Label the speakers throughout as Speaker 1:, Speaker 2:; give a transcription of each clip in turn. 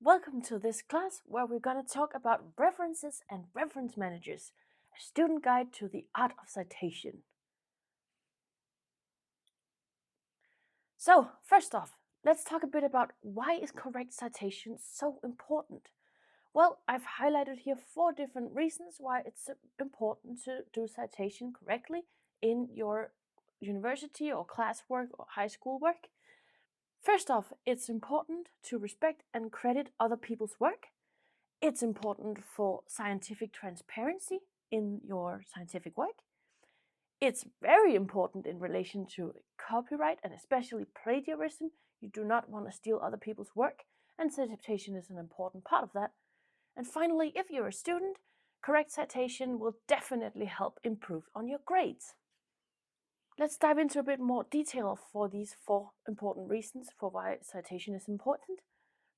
Speaker 1: Welcome to this class where we're going to talk about references and reference managers, a student guide to the art of citation. So, first off, let's talk a bit about why is correct citation so important. Well, I've highlighted here 4 different reasons why it's important to do citation correctly in your university or classwork or high school work. First off, it's important to respect and credit other people's work. It's important for scientific transparency in your scientific work. It's very important in relation to copyright and especially plagiarism. You do not want to steal other people's work, and citation is an important part of that. And finally, if you're a student, correct citation will definitely help improve on your grades. Let's dive into a bit more detail for these 4 important reasons for why citation is important.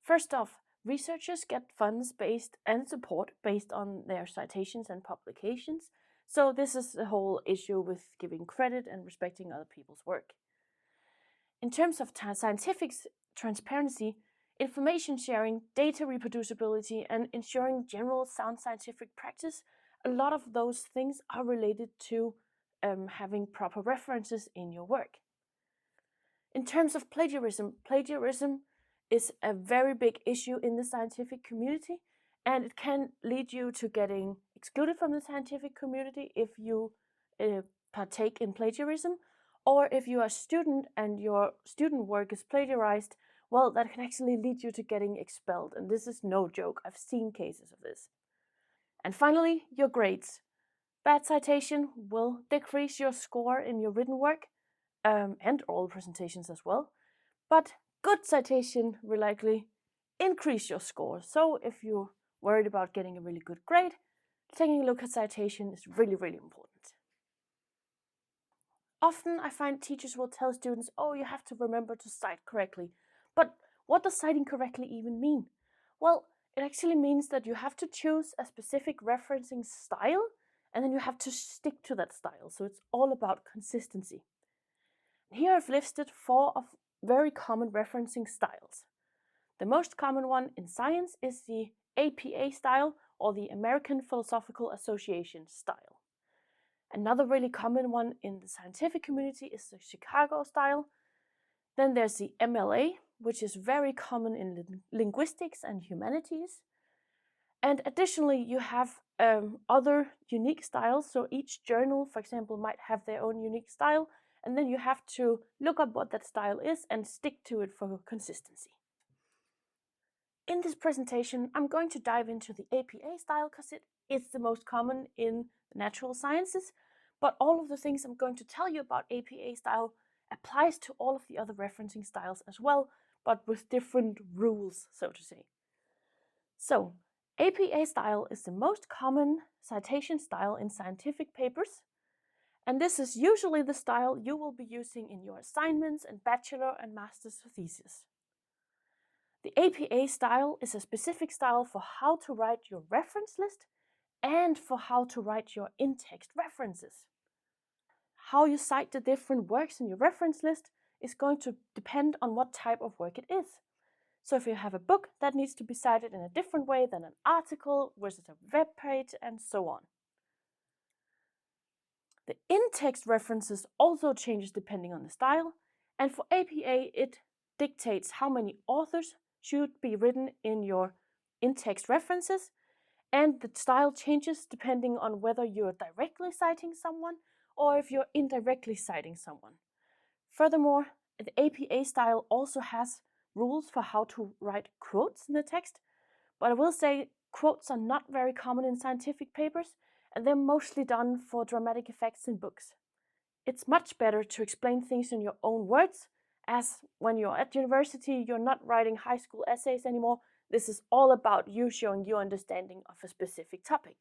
Speaker 1: First off, researchers get funds based and support based on their citations and publications. So this is the whole issue with giving credit and respecting other people's work. In terms of scientific transparency, information sharing, data reproducibility, and ensuring general sound scientific practice, a lot of those things are related to having proper references in your work. In terms of plagiarism is a very big issue in the scientific community, and it can lead you to getting excluded from the scientific community if you partake in plagiarism, or if you are a student and your student work is plagiarized, well, that can actually lead you to getting expelled, and this is no joke. I've seen cases of this. And finally, your grades. Bad citation will decrease your score in your written work, and oral presentations as well, but good citation will likely increase your score. So if you're worried about getting a really good grade, taking a look at citation is really, really important. Often I find teachers will tell students, oh, you have to remember to cite correctly. But what does citing correctly even mean? Well, it actually means that you have to choose a specific referencing style, and then you have to stick to that style. So it's all about consistency. Here I've listed 4 of very common referencing styles. The most common one in science is the APA style, or the American Philosophical Association style. Another really common one in the scientific community is the Chicago style. Then there's the MLA, which is very common in linguistics and humanities. And additionally, you have other unique styles. So each journal, for example, might have their own unique style, and then you have to look up what that style is and stick to it for consistency. In this presentation, I'm going to dive into the APA style because it's the most common in the natural sciences, but all of the things I'm going to tell you about APA style applies to all of the other referencing styles as well, but with different rules, so to say. So, APA style is the most common citation style in scientific papers, and this is usually the style you will be using in your assignments and bachelor and master's thesis. The APA style is a specific style for how to write your reference list and for how to write your in-text references. How you cite the different works in your reference list is going to depend on what type of work it is. So if you have a book, that needs to be cited in a different way than an article versus a web page, and so on. The in-text references also changes depending on the style, and for APA it dictates how many authors should be written in your in-text references, and the style changes depending on whether you're directly citing someone or if you're indirectly citing someone. Furthermore, the APA style also has rules for how to write quotes in the text, but I will say quotes are not very common in scientific papers, and they're mostly done for dramatic effects in books. It's much better to explain things in your own words, as when you're at university, you're not writing high school essays anymore. This is all about you showing your understanding of a specific topic.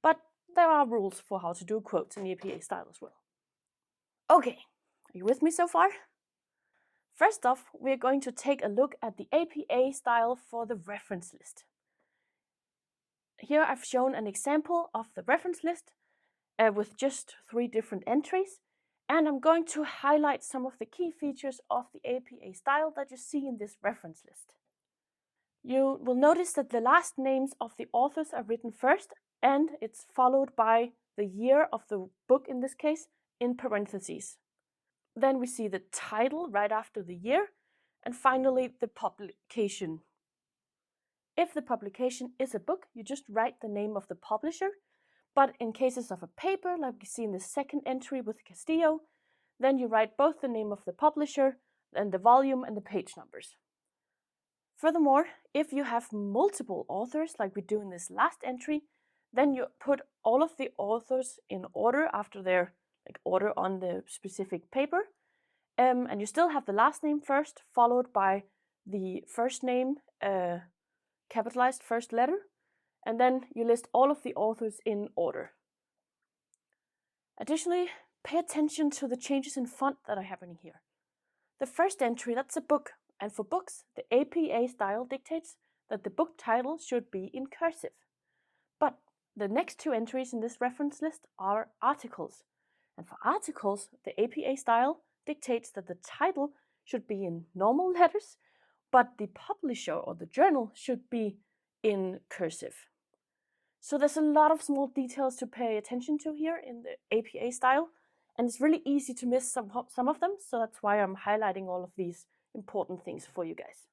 Speaker 1: But there are rules for how to do quotes in the APA style as well. Okay, are you with me so far? First off, we're going to take a look at the APA style for the reference list. Here I've shown an example of the reference list with just 3 different entries, and I'm going to highlight some of the key features of the APA style that you see in this reference list. you will notice that the last names of the authors are written first, and it's followed by the year of the book, in this case, in parentheses. Then we see the title right after the year, and finally the publication. If the publication is a book, you just write the name of the publisher, but in cases of a paper, like we see in the second entry with Castillo, then you write both the name of the publisher, and the volume, and the page numbers. Furthermore, if you have multiple authors, like we do in this last entry, then you put all of the authors in order after their order on the specific paper, and you still have the last name first, followed by the first name, capitalized first letter, and then you list all of the authors in order. Additionally, pay attention to the changes in font that are happening here. The first entry, that's a book, and for books, the APA style dictates that the book title should be in cursive. But the next two entries in this reference list are articles, and for articles, the APA style dictates that the title should be in normal letters, but the publisher or the journal should be in cursive. So there's a lot of small details to pay attention to here in the APA style, and it's really easy to miss some of them, so that's why I'm highlighting all of these important things for you guys.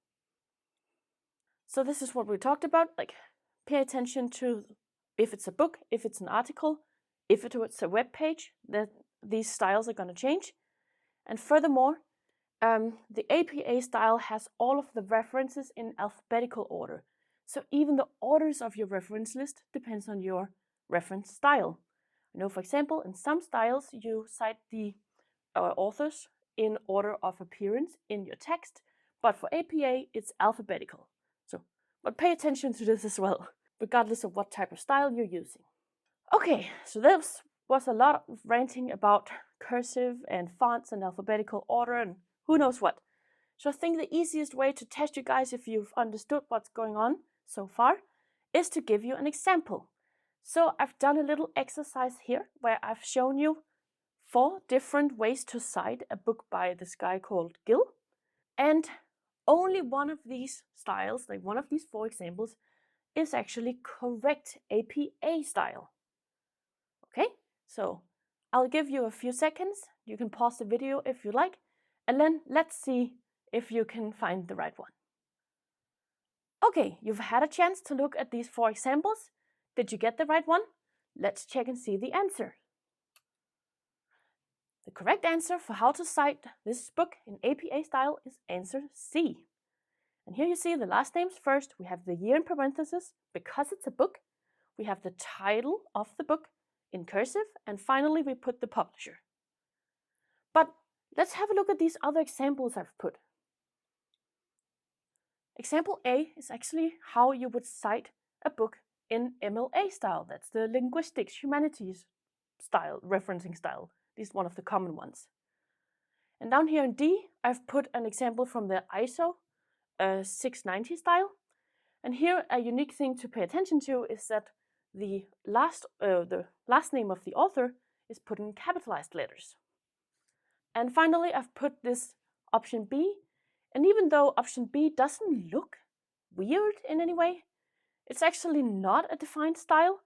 Speaker 1: So this is what we talked about, like pay attention to if it's a book, if it's an article, if it's a web page, that these styles are going to change. And furthermore, the APA style has all of the references in alphabetical order. So even the orders of your reference list depends on your reference style. You know, for example, in some styles, you cite the authors in order of appearance in your text, but for APA, it's alphabetical. But pay attention to this as well, regardless of what type of style you're using. Okay, so this was a lot of ranting about cursive and fonts and alphabetical order and who knows what. So I think the easiest way to test you guys if you've understood what's going on so far is to give you an example. So I've done a little exercise here where I've shown you 4 different ways to cite a book by this guy called Gill. And only one of these styles, like one of these 4 examples, is actually correct APA style. Okay, so I'll give you a few seconds. You can pause the video if you like, and then let's see if you can find the right one. Okay, you've had a chance to look at these 4 examples. Did you get the right one? Let's check and see the answer. The correct answer for how to cite this book in APA style is answer C. And here you see the last names first. We have the year in parentheses because it's a book. We have the title of the book in cursive, and finally we put the publisher. But let's have a look at these other examples I've put. Example A is actually how you would cite a book in MLA style. That's the linguistics, humanities style, referencing style. This is one of the common ones. And down here in D, I've put an example from the ISO 690 style. And here a unique thing to pay attention to is that the last name of the author is put in capitalized letters. And finally, I've put this option B. And even though option B doesn't look weird in any way, it's actually not a defined style.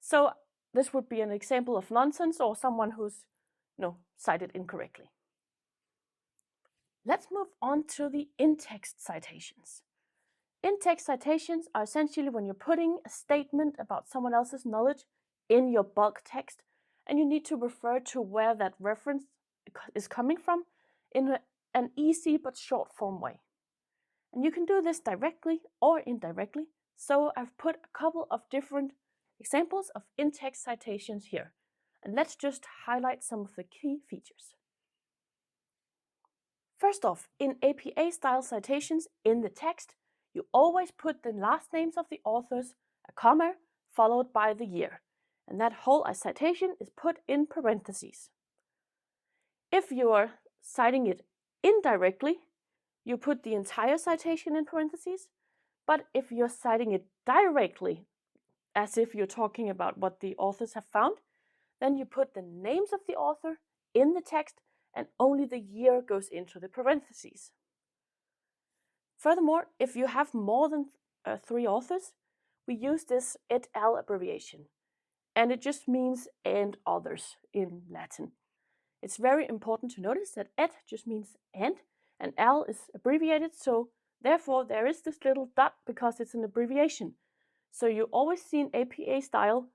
Speaker 1: So this would be an example of nonsense or someone who's cited incorrectly. Let's move on to the in-text citations. In-text citations are essentially when you're putting a statement about someone else's knowledge in your bulk text, and you need to refer to where that reference is coming from in an easy but short form way. And you can do this directly or indirectly, so I've put a couple of different examples of in-text citations here. And let's just highlight some of the key features. First off, in APA-style citations in the text, you always put the last names of the authors, a comma, followed by the year. And that whole citation is put in parentheses. If you are citing it indirectly, you put the entire citation in parentheses. But if you're citing it directly, as if you're talking about what the authors have found, then you put the names of the author in the text and only the year goes into the parentheses. Furthermore, if you have more than three authors, we use this et al. Abbreviation, and it just means and others in Latin. It's very important to notice that et just means and al is abbreviated, so therefore there is this little dot because it's an abbreviation. So you always see in APA style,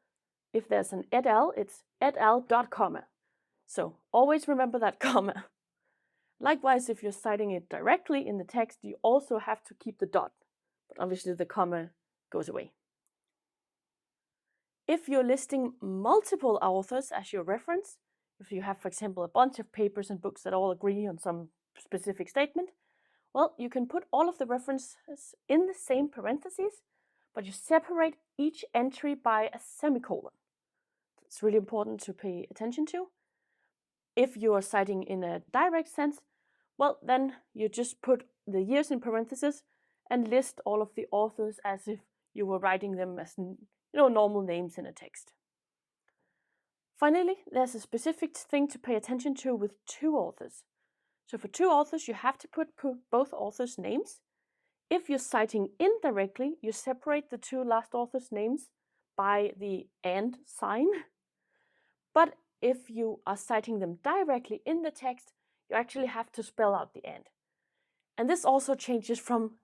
Speaker 1: if there's an et al, it's et al dot comma. So always remember that comma. Likewise, if you're citing it directly in the text, you also have to keep the dot, but obviously the comma goes away. If you're listing multiple authors as your reference, if you have, for example, a bunch of papers and books that all agree on some specific statement, well, you can put all of the references in the same parentheses, but you separate each entry by a semicolon. It's really important to pay attention to. If you are citing in a direct sense, well, then you just put the years in parentheses and list all of the authors as if you were writing them as normal names in a text. Finally, there's a specific thing to pay attention to with two authors. So for two authors, you have to put both authors' names. If you're citing indirectly, you separate the two last authors' names by the and sign. But if you are citing them directly in the text, you actually have to spell out the and. And this also changes from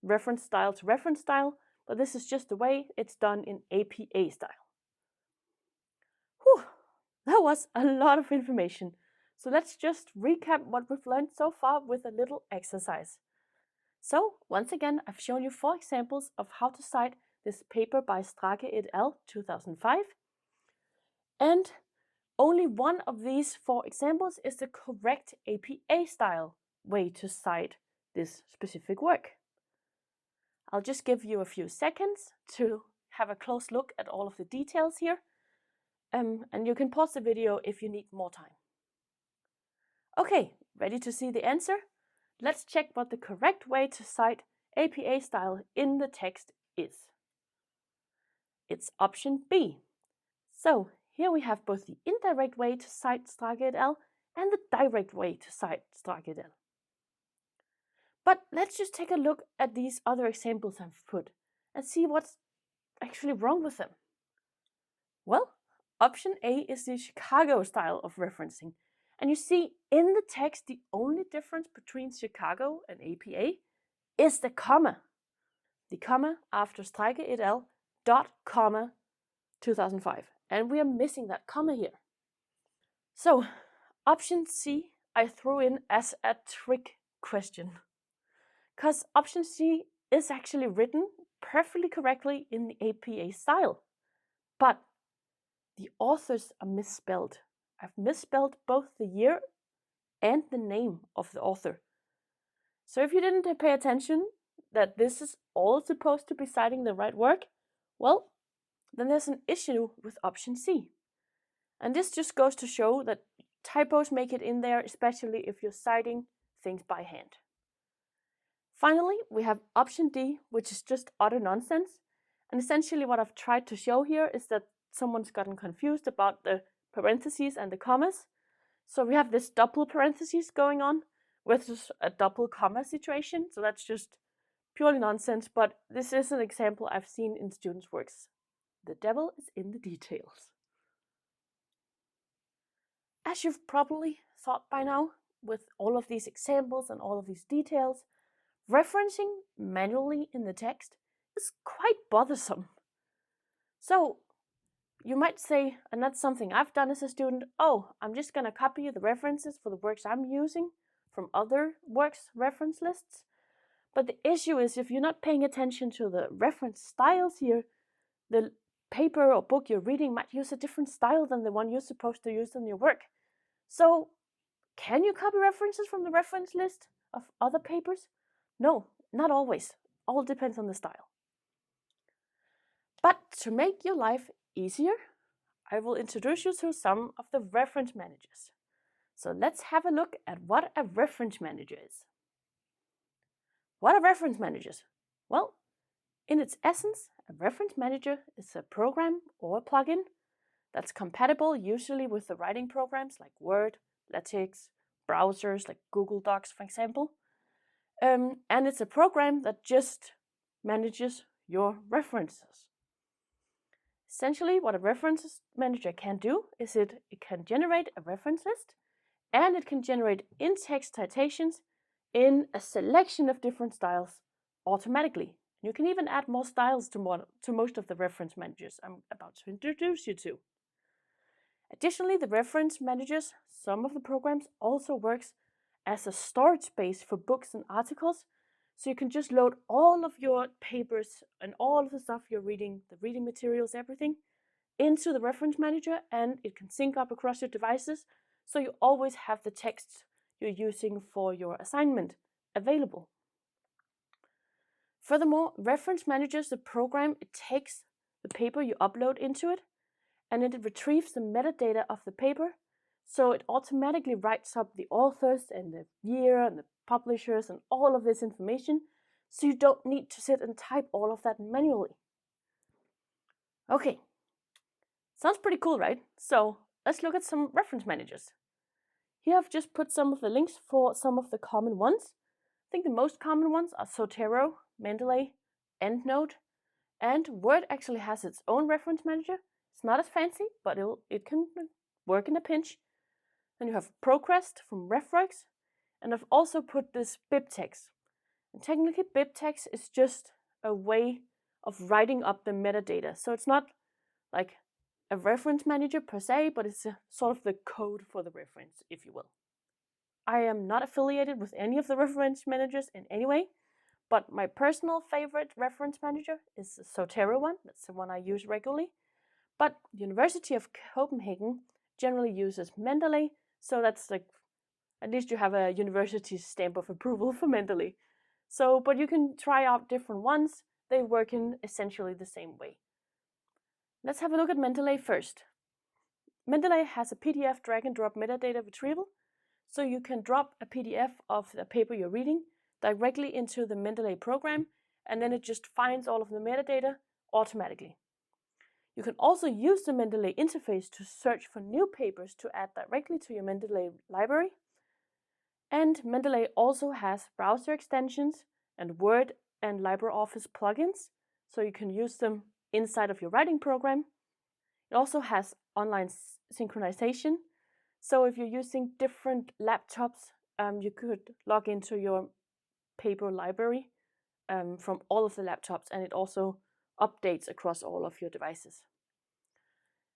Speaker 1: reference style to reference style, but this is just the way it's done in APA style. Whew, that was a lot of information. So let's just recap what we've learned so far with a little exercise. So once again, I've shown you 4 examples of how to cite this paper by Strake et al. 2005. And only one of these 4 examples is the correct APA style way to cite this specific work. I'll just give you a few seconds to have a close look at all of the details here. And you can pause the video if you need more time. Okay, ready to see the answer? Let's check what the correct way to cite APA style in the text is. It's option B. So here we have both the indirect way to cite Strake et al. And the direct way to cite Strake et al. But let's just take a look at these other examples I've put and see what's actually wrong with them. Well, option A is the Chicago style of referencing. And you see in the text, the only difference between Chicago and APA is the comma. The comma after Strake et al. Dot comma 2005. And we are missing that comma here. So option C I threw in as a trick question, because option C is actually written perfectly correctly in the APA style, but the authors are misspelled. I've misspelled both the year and the name of the author. So if you didn't pay attention that this is all supposed to be citing the right work, well, then there's an issue with option C. And this just goes to show that typos make it in there, especially if you're citing things by hand. Finally, we have option D, which is just utter nonsense. And essentially what I've tried to show here is that someone's gotten confused about the parentheses and the commas. So we have this double parentheses going on with a double comma situation. So that's just purely nonsense, but this is an example I've seen in students' works. The devil is in the details. As you've probably thought by now, with all of these examples and all of these details, referencing manually in the text is quite bothersome. So you might say, and that's something I've done as a student, oh, I'm just going to copy the references for the works I'm using from other works reference lists. But the issue is if you're not paying attention to the reference styles here, the paper or book you're reading might use a different style than the one you're supposed to use in your work. So can you copy references from the reference list of other papers? No, not always. All depends on the style. But to make your life easier, I will introduce you to some of the reference managers. So let's have a look at what a reference manager is. What are reference managers? Well, in its essence, a reference manager is a program or a plugin that's compatible usually with the writing programs like Word, LaTeX, browsers like Google Docs, for example. And it's a program that just manages your references. Essentially, what a reference manager can do is it can generate a reference list, and it can generate in-text citations in a selection of different styles automatically. You can even add more styles to most of the reference managers I'm about to introduce you to. Additionally, the reference managers, some of the programs, also works as a storage space for books and articles, so you can just load all of your papers and all of the stuff you're reading, the reading materials, everything, into the reference manager, and it can sync up across your devices, so you always have the texts you're using for your assignment available. Furthermore, reference managers, the program, it takes the paper you upload into it, and it retrieves the metadata of the paper, so it automatically writes up the authors and the year and the publishers and all of this information, so you don't need to sit and type all of that manually. Okay, sounds pretty cool, right? So let's look at some reference managers. Here I've just put some of the links for some of the common ones. I think the most common ones are Zotero, Mendeley, EndNote, and Word actually has its own reference manager. It's not as fancy, but it can work in a pinch. Then you have ProQuest from RefWorks, and I've also put this BibTeX. And technically, BibTeX is just a way of writing up the metadata. So it's not like a reference manager per se, but it's sort of the code for the reference, if you will. I am not affiliated with any of the reference managers in any way, but my personal favorite reference manager is the Zotero one. That's the one I use regularly. But the University of Copenhagen generally uses Mendeley, so that's like, at least you have a university stamp of approval for Mendeley. So, but you can try out different ones. They work in essentially the same way. Let's have a look at Mendeley first. Mendeley has a PDF drag and drop metadata retrieval, so you can drop a PDF of the paper you're reading directly into the Mendeley program, and then it just finds all of the metadata automatically. You can also use the Mendeley interface to search for new papers to add directly to your Mendeley library. And Mendeley also has browser extensions and Word and LibreOffice plugins, so you can use them inside of your writing program. It also has online synchronization, so if you're using different laptops, you could log into your paper library from all of the laptops, and it also updates across all of your devices.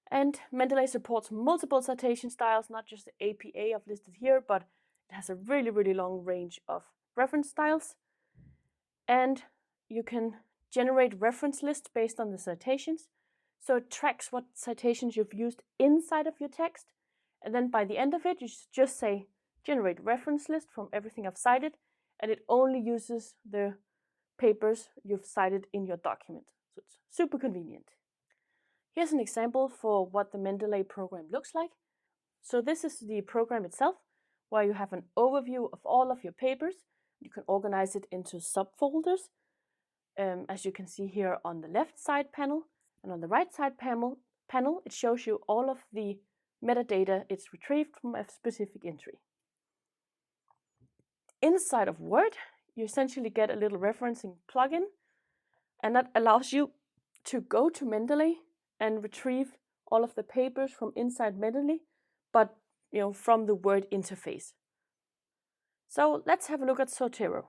Speaker 1: And Mendeley supports multiple citation styles, not just the APA I've listed here, but it has a really, really long range of reference styles. And you can generate reference lists based on the citations. So it tracks what citations you've used inside of your text. And then by the end of it, you just say, generate reference list from everything I've cited, and it only uses the papers you've cited in your document. So it's super convenient. Here's an example for what the Mendeley program looks like. So this is the program itself, where you have an overview of all of your papers. You can organize it into subfolders, as you can see here on the left side panel. And on the right side panel, it shows you all of the metadata it's retrieved from a specific entry. Inside of Word, you essentially get a little referencing plugin, and that allows you to go to Mendeley and retrieve all of the papers from inside Mendeley, but from the Word interface. So let's have a look at Zotero.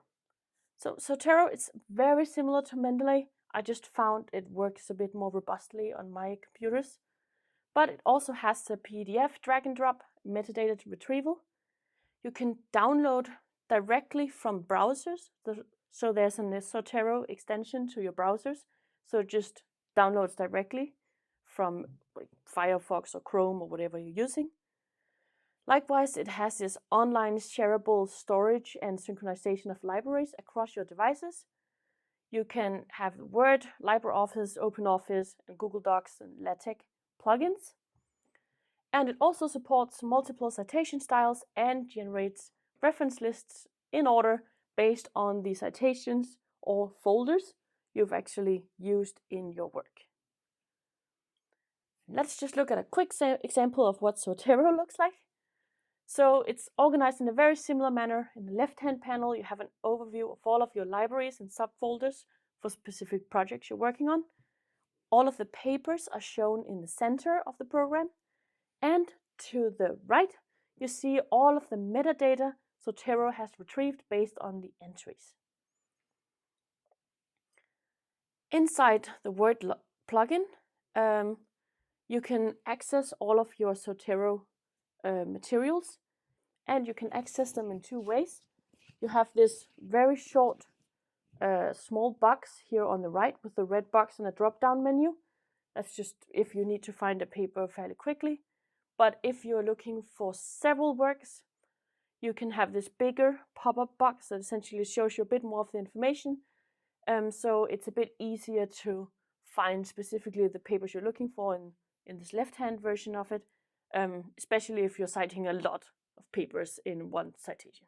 Speaker 1: So Zotero is very similar to Mendeley. I just found it works a bit more robustly on my computers, but it also has the PDF drag and drop metadata retrieval. You can download directly from browsers. So there's a Zotero extension to your browsers. So it just downloads directly from Firefox or Chrome or whatever you're using. Likewise, it has this online shareable storage and synchronization of libraries across your devices. You can have Word, LibreOffice, OpenOffice, and Google Docs and LaTeX plugins. And it also supports multiple citation styles and generates reference lists in order based on the citations or folders you've actually used in your work. Let's just look at a quick example of what Zotero looks like. So it's organized in a very similar manner. In the left-hand panel, you have an overview of all of your libraries and subfolders for specific projects you're working on. All of the papers are shown in the center of the program. And to the right, you see all of the metadata Zotero has retrieved based on the entries. Inside the Word plugin, you can access all of your Zotero materials, and you can access them in two ways. You have this very short small box here on the right with the red box and a drop-down menu. That's just if you need to find a paper fairly quickly. But if you're looking for several works, you can have this bigger pop-up box that essentially shows you a bit more of the information. So it's a bit easier to find specifically the papers you're looking for in this left-hand version of it, especially if you're citing a lot of papers in one citation.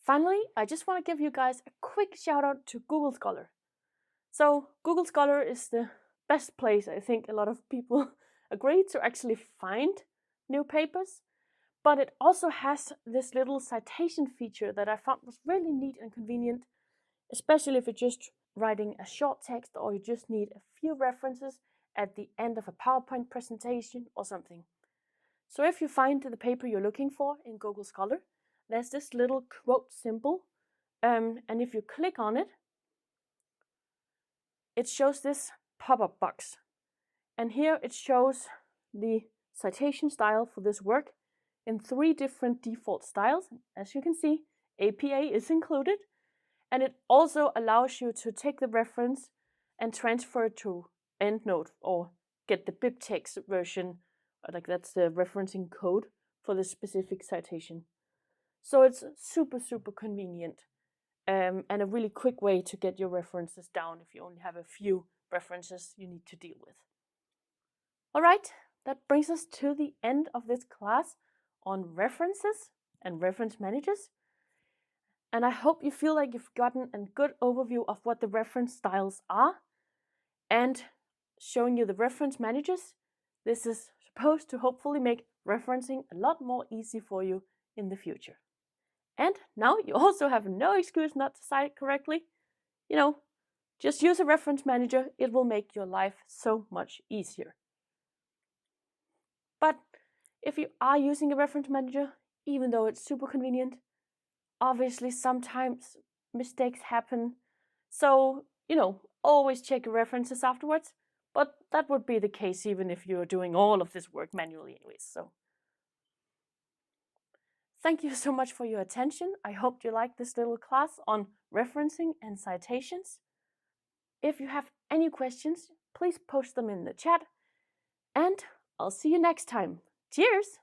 Speaker 1: Finally, I just want to give you guys a quick shout out to Google Scholar. So Google Scholar is the best place, I think a lot of people agree, to actually find new papers. But it also has this little citation feature that I found was really neat and convenient, especially if you're just writing a short text or you just need a few references at the end of a PowerPoint presentation or something. So if you find the paper you're looking for in Google Scholar, there's this little quote symbol, and if you click on it, it shows this pop-up box. And here it shows the citation style for this work in 3 different default styles. As you can see, APA is included, and it also allows you to take the reference and transfer it to EndNote or get the BibTeX version, like that's the referencing code for the specific citation. So it's super, super convenient and a really quick way to get your references down if you only have a few references you need to deal with. All right, that brings us to the end of this class on references and reference managers. And I hope you feel like you've gotten a good overview of what the reference styles are and showing you the reference managers. This is supposed to hopefully make referencing a lot more easy for you in the future. And now you also have no excuse not to cite correctly. Just use a reference manager. It will make your life so much easier. But if you are using a reference manager, even though it's super convenient, obviously sometimes mistakes happen. So, always check your references afterwards. But that would be the case even if you're doing all of this work manually anyways. So thank you so much for your attention. I hope you liked this little class on referencing and citations. If you have any questions, please post them in the chat. And I'll see you next time. Cheers!